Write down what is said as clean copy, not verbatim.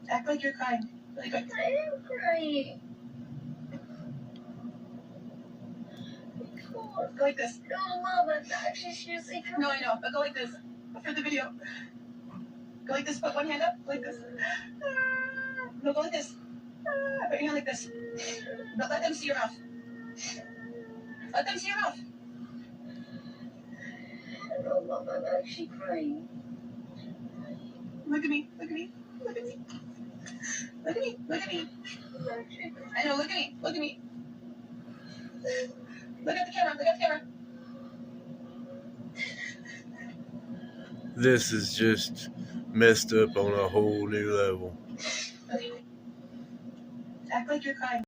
Act like you're crying. Like, I am crying. go like this. No, Mom, I'm actually seriously crying. No, I know, but go like this. For the video. Go like this, put one hand up, like this. No, go like this. Put your hand like this. No, let them see your mouth. Let them see your mouth. No, Mom, I'm actually crying. Look at me, look at me, look at me. Look at me, look at me. I'm actually crying. I know, look at me, look at me. Look at the camera, look at the camera. This is just messed up on a whole new level. Act like you're crying.